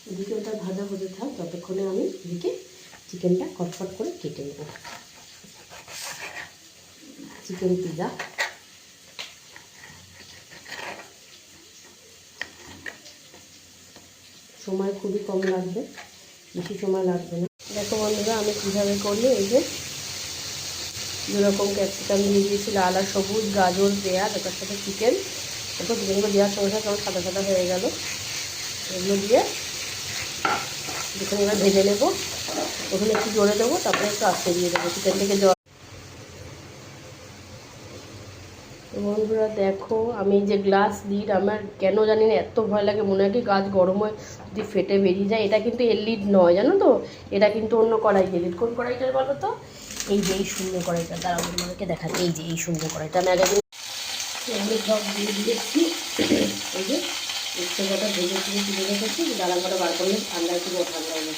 এদিকে ওটা ভাজা হতে থাক, ততক্ষণে আমি এদিকে চিকেনটা কটকট করে কেটে নেব। চিকেন পিজা সময় খুবই কম লাগবে, বেশি সময় লাগবে না। দেখো বন্ধুরা আমি কীভাবে করি। এই যে দুরকম ক্যাপসিকাম দিয়ে দিয়েছি, লাল আর সবুজ, গাজর, পেঁয়াজ, ওটার সাথে চিকেন। দেখো চিকেনগুলো দেওয়ার সঙ্গে সঙ্গে কেমন সাদা সাদা হয়ে গেল। এগুলো দিয়ে দেখুন এবার ভেজে নেবো। ওখানে একটু জোরে দেবো, তারপরে একটু আস্তে দিয়ে দেবো চিকেন থেকে জল। বন্ধুরা দেখো আমি যে গ্লাস লিড, আমার কেন জানি না এত ভয় লাগে, মনে হয় কি গাছ গরম হয় যদি ফেটে বেরিয়ে যায়। এটা কিন্তু এল লিড নয় জানো তো, এটা কিন্তু অন্য কড়াই লিড। কোন কড়াইটা বলো তো? এই যে এই সুন্দর কড়াইটা, দাঁড়াও তোমাদেরকে দেখাচ্ছি। এই যে এই সুন্দর কড়াইটা আমি আগে সব দিয়ে দিয়েছি। এই যে উচ্ছে কটা ভেজে তুলে তুলে রেখেছি, দাঁড়া কটা বার করলে ঠান্ডা একটু ঠান্ডা হবে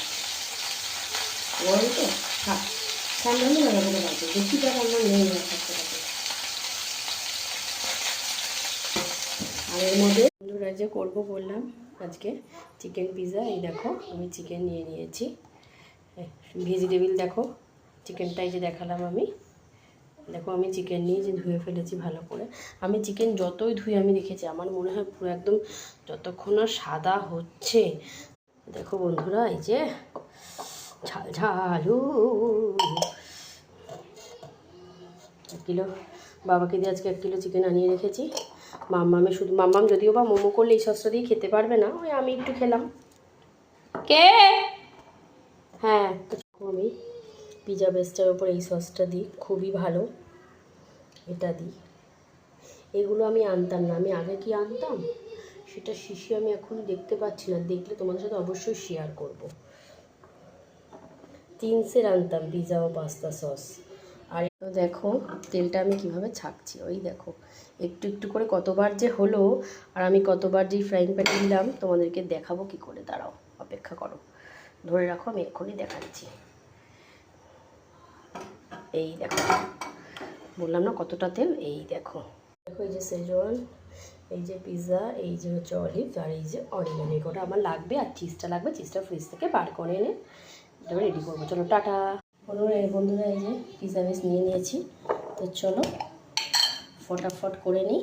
গরম তো থাক, ঠান্ডা হলে দাঁড়া করে বার করি। বেশি টাকা আমার নেই না থাকতে থাকে। আর এর মধ্যে বন্ধুরা যে করবো বললাম আজকে চিকেন পিৎজা। এই দেখো আমি চিকেন নিয়ে নিয়েছি, ভেজিটেবিল দেখো, চিকেনটাই যে দেখালাম আমি। দেখো আমি চিকেন নিয়ে যে ধুয়ে ফেলেছি ভালো করে। আমি চিকেন যতই ধুয়ে আমি দেখেছি, আমার মনে হয় পুরো একদম যতক্ষণ না সাদা হচ্ছে। দেখো বন্ধুরা এই যে ঝাল ঝালু 1 কিলো, বাবাকে দিয়ে আজকে 1 কিলো চিকেন আনিয়ে রেখেছি। মাম্মামে শুধু, মাম্মাম যদিও বা মোমো করলে এই সসটা দিয়ে খেতে পারবে না, ওই আমি একটু খেলাম। কে? হ্যাঁ, তো আমি পিজা বেসটার ওপর এই সসটা দিই, খুবই ভালো এটা দিই। এগুলো আমি আনতাম না, আমি আগে কি আনতাম সেটা শিশি আমি এখনও দেখতে পাচ্ছি না, দেখলে তোমাদের সাথে অবশ্যই শেয়ার করব। 3 সের আনতাম পিজা ও পাস্তা সস। আর দেখো তেলটা আমি কিভাবে ছাঁকছি, ওই দেখো একটু একটু করে কতবার যে হলো। আর আমি কতবার যেই ফ্রাইং প্যানে দিলাম তোমাদেরকে দেখাবো কি করে, দাঁড়াও অপেক্ষা করো, ধরে রাখো, আমি এক্ষুনি দেখাচ্ছি। এই দেখো বললাম না কতটা তেল, এই দেখো। দেখো এই যে সেজওয়ান, এই যে পিৎজা, এই যে হচ্ছে অলিভস, আর এই যে অরিগানো, এগুলো আমার লাগবে। আর চিজটা লাগবে, চিজটা ফ্রিজ থেকে বার করে এনে এটা রেডি করবো। চলো টাটা। বন্ধুরা এই যে পিৎজা বেস নিয়ে নিয়েছি, তো চলো ফটাফট করে নিই।